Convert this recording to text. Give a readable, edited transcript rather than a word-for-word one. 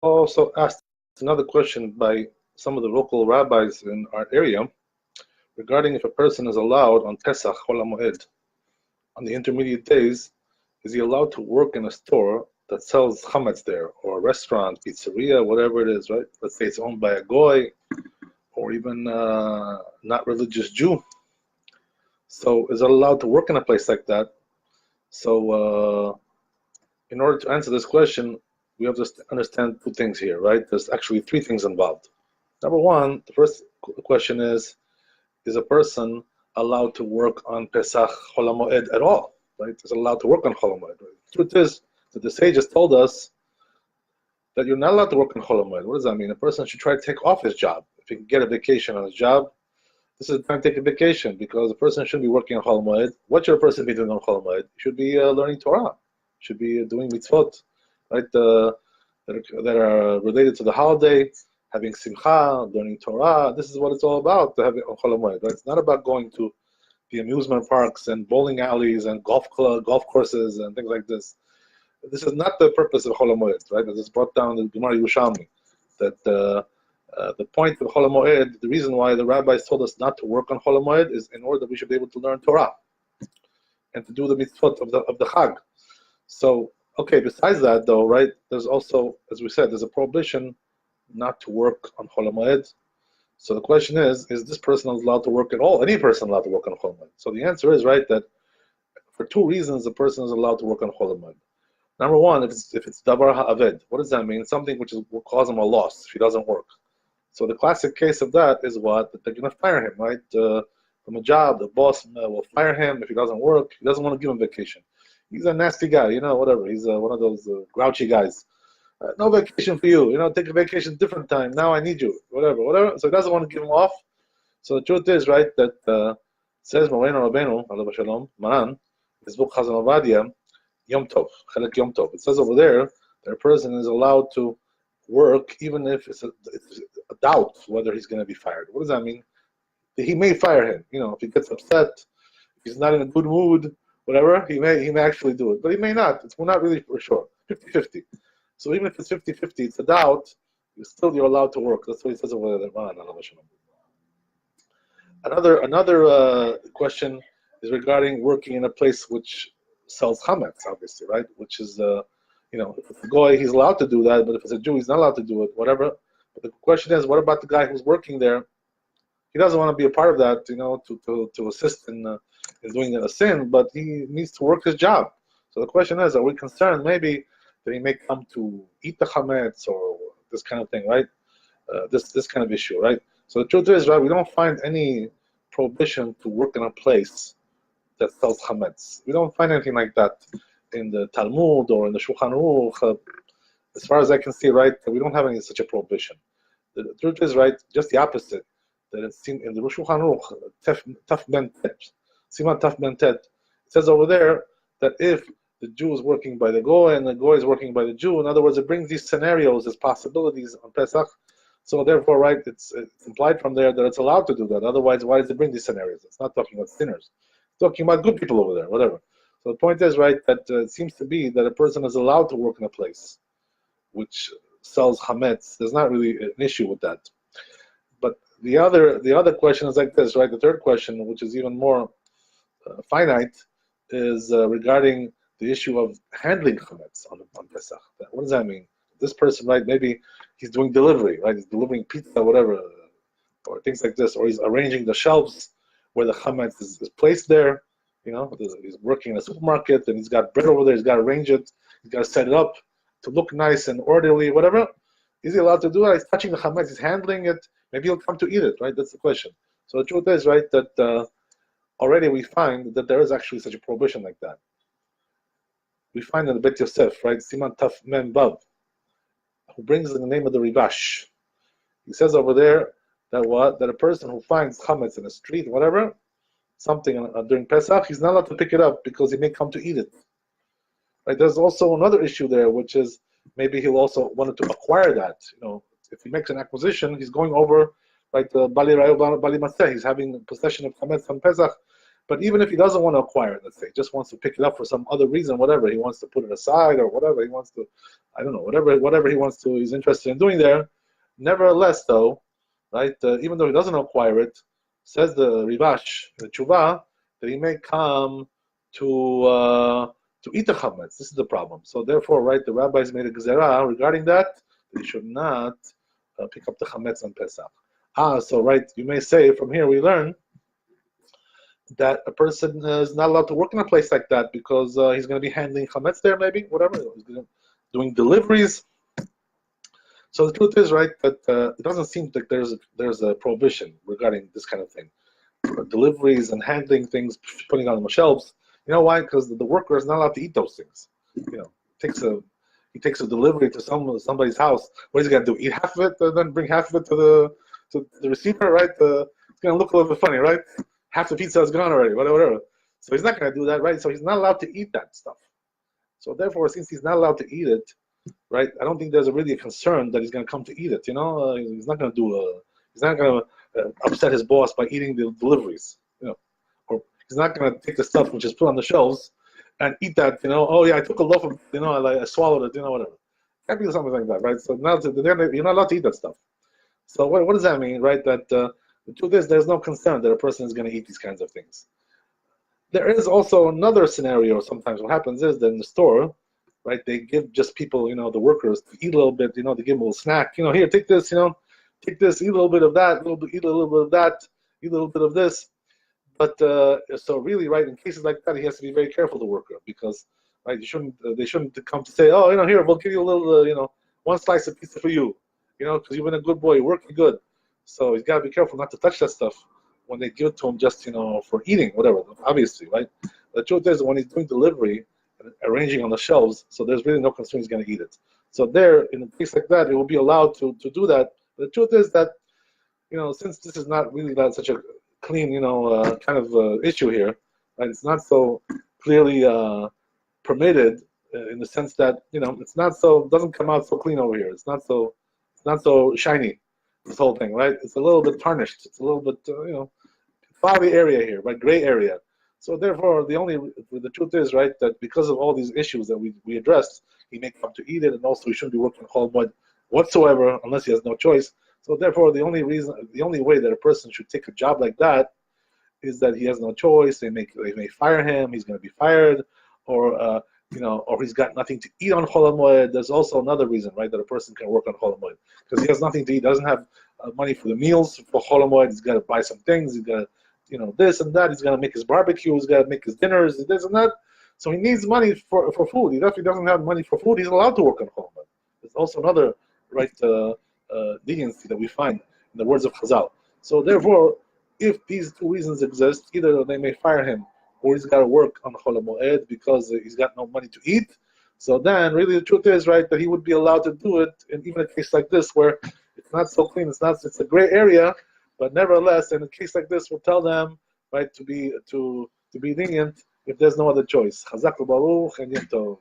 Also asked another question by some of the local rabbis in our area regarding if a person is allowed on Pesach, Chol HaMoed, on the intermediate days, is he allowed to work in a store that sells chametz there, or a restaurant, pizzeria, whatever it is, right? Let's say it's owned by a goy, or even not religious Jew. So is it allowed to work in a place like that? So in order to answer this question, we have to understand two things here, right? There's actually three things involved. Number one, the first question is a person allowed to work on Pesach Chol HaMoed at all, right? Is allowed to work on Chol HaMoed. Right? The truth is that the sages told us that you're not allowed to work on Chol HaMoed. What does that mean? A person should try to take off his job. If he can get a vacation on his job, this is the time to take a vacation, because a person shouldn't be working on Chol HaMoed. What should a person be doing on Chol HaMoed? He should be learning Torah. Should be doing mitzvot, right? That are related to the holiday, having simcha, learning Torah. This is what it's all about, to have it on Chol HaMoed, right? It's not about going to the amusement parks and bowling alleys and golf courses and things like this. This is not the purpose of Chol HaMoed, right? As it's brought down in the Gemara Yerushalmi, that the point of Chol HaMoed, the reason why the rabbis told us not to work on Chol HaMoed is in order that we should be able to learn Torah and to do the mitzvot of the Chag. So, okay, besides that though, right, there's also, as we said, there's a prohibition not to work on Chol HaMoed. So the question is this person allowed to work at all? Any person allowed to work on Chol HaMoed? So the answer is, right, that for two reasons the person is allowed to work on Chol HaMoed. Number one, if it's davar ha'aved, what does that mean? Something which will cause him a loss if he doesn't work. So the classic case of that is what? That they're going to fire him, right? From a job, the boss will fire him if he doesn't work. He doesn't want to give him vacation. He's a nasty guy, whatever. He's one of those grouchy guys. No vacation for you. Take a vacation different time. Now I need you. Whatever. So he doesn't want to give him off. So the truth is, right, that says Moreno Rabbeinu, Alav Shalom, Maran, his book Chazon Ovadia, Yom Tov, Chelek Yom Tov. It says over there that a person is allowed to work even if it's a doubt whether he's going to be fired. What does that mean? He may fire him. If he gets upset, if he's not in a good mood, whatever, he may actually do it. But he may not. We're not really for sure. 50-50. So even if it's 50-50, it's a doubt, you're allowed to work. That's what he says over there. Another question is regarding working in a place which sells chametz, obviously, right? Which is, if it's a goy, he's allowed to do that, but if it's a Jew, he's not allowed to do it, whatever. But the question is, what about the guy who's working there? He doesn't want to be a part of that, to assist in doing a sin, but he needs to work his job. So the question is, are we concerned maybe that he may come to eat the chametz or this kind of thing, right? This kind of issue, right? So the truth is, right, we don't find any prohibition to work in a place that sells chametz. We don't find anything like that in the Talmud or in the Shulchan Aruch. As far as I can see, right, we don't have any such a prohibition. The truth is, right, just the opposite. That it's seen in the Shulchan Aruch, Taf Ben Tet, Siman Taf Ben Tet. It says over there that if the Jew is working by the Goy and the Goy is working by the Jew, in other words, it brings these scenarios as possibilities on Pesach. So therefore, right, it's implied from there that it's allowed to do that. Otherwise, why does it bring these scenarios? It's not talking about sinners. It's talking about good people over there, whatever. So the point is, right, that it seems to be that a person is allowed to work in a place which sells chametz. There's not really an issue with that. But the other question is like this, right? The third question, which is even more finite, is regarding the issue of handling chametz on Pesach. What does that mean? This person, right, maybe he's doing delivery, right? He's delivering pizza, whatever, or things like this, or he's arranging the shelves where the chametz is placed there. He's working in a supermarket and he's got bread over there. He's got to arrange it. He's got to set it up to look nice and orderly, whatever. Is he allowed to do that? He's touching the chametz. He's handling it. Maybe he'll come to eat it, right? That's the question. So the truth is, right, that already we find that there is actually such a prohibition like that. We find in the Bet Yosef, right, Siman Taf Mem Vav, who brings in the name of the Rivash. He says over there that a person who finds chametz in the street, whatever, something during Pesach, he's not allowed to pick it up because he may come to eat it. Right? There's also another issue there, which is maybe he'll also wanted to acquire that. If he makes an acquisition, he's going over, right, Bali Rayo, Bali Maseh, he's having possession of chametz on Pesach. But even if he doesn't want to acquire it, let's say, just wants to pick it up for some other reason, whatever, he wants to put it aside or whatever he wants to, I don't know, whatever he wants to, he's interested in doing there. Nevertheless, though, right, even though he doesn't acquire it, says the Rivash, the Tshuva, that he may come to eat the Chametz. This is the problem. So therefore, right, the rabbis made a gezerah regarding that he should not pick up the Chametz on Pesach. So right, you may say from here we learn that a person is not allowed to work in a place like that because he's going to be handling Chametz there, maybe, whatever, he's doing deliveries. So the truth is, right, that it doesn't seem like there's a prohibition regarding this kind of thing. Deliveries and handling things, putting on the shelves. You know why? Because the worker is not allowed to eat those things. You know, he takes a delivery to somebody's house. What is he gonna do? Eat half of it and then bring half of it to the receiver, right? It's gonna look a little bit funny, right? Half the pizza is gone already, whatever. So he's not gonna do that, right? So he's not allowed to eat that stuff. So therefore, since he's not allowed to eat it, right? I don't think there's really a concern that he's gonna come to eat it. You know, he's not gonna upset his boss by eating the deliveries. You know, or he's not gonna take the stuff which is put on the shelves and eat that. You know, oh yeah, I took a loaf of, you know, I swallowed it. You know, whatever. Can't be something like that, right? So now you're not allowed to eat that stuff. So what does that mean, right? That the truth is, there's no concern that a person is going to eat these kinds of things. There is also another scenario. Sometimes what happens is that in the store, right, they give just people, you know, the workers, to eat a little bit. You know, they give them a little snack. You know, here, take this. You know, take this. Eat a little bit of that. Eat a little bit of that. Eat a little bit of this. But so really, right, in cases like that, he has to be very careful, the worker, because right, they shouldn't come to say, oh, you know, here, we'll give you a little, you know, one slice of pizza for you, you know, because you've been a good boy, working good. So he's got to be careful not to touch that stuff when they give it to him just, you know, for eating, whatever, obviously, right? The truth is, when he's doing delivery, arranging on the shelves, so there's really no concern he's going to eat it. So there, in a case like that, it will be allowed to do that. But the truth is that, you know, since this is not really that such a clean, you know, kind of issue here, right? It's not so clearly permitted in the sense that, you know, doesn't come out so clean over here. It's not so shiny, this whole thing, right? It's a little bit tarnished. It's a little bit, you know, cloudy area here, right? Gray area. So therefore, the truth is, right, that because of all these issues that we addressed, he may come to eat it, and also he shouldn't be working on Chol Moed whatsoever unless he has no choice. So therefore, the only way that a person should take a job like that is that he has no choice. They may fire him. He's going to be fired, or you know, or he's got nothing to eat on Chol Moed. There's also another reason, right, that a person can work on Chol Moed because he has nothing to eat. Doesn't have money for the meals for Chol Moed. He's got to buy some things. He's got to, you know, this and that. He's got to make his barbecue. He's got to make his dinners. This and that. So he needs money for food. If he doesn't have money for food, he's allowed to work on Chol Moed. There's also another right leniency that we find in the words of Chazal. So therefore, if these two reasons exist, either they may fire him or he's got to work on Chol Moed because he's got no money to eat. So then, really, the truth is, right, that he would be allowed to do it in even a case like this where it's not so clean, it's a gray area, but nevertheless, in a case like this, we'll tell them, right, to be lenient if there's no other choice. Chazak Baruch and Yom Tov.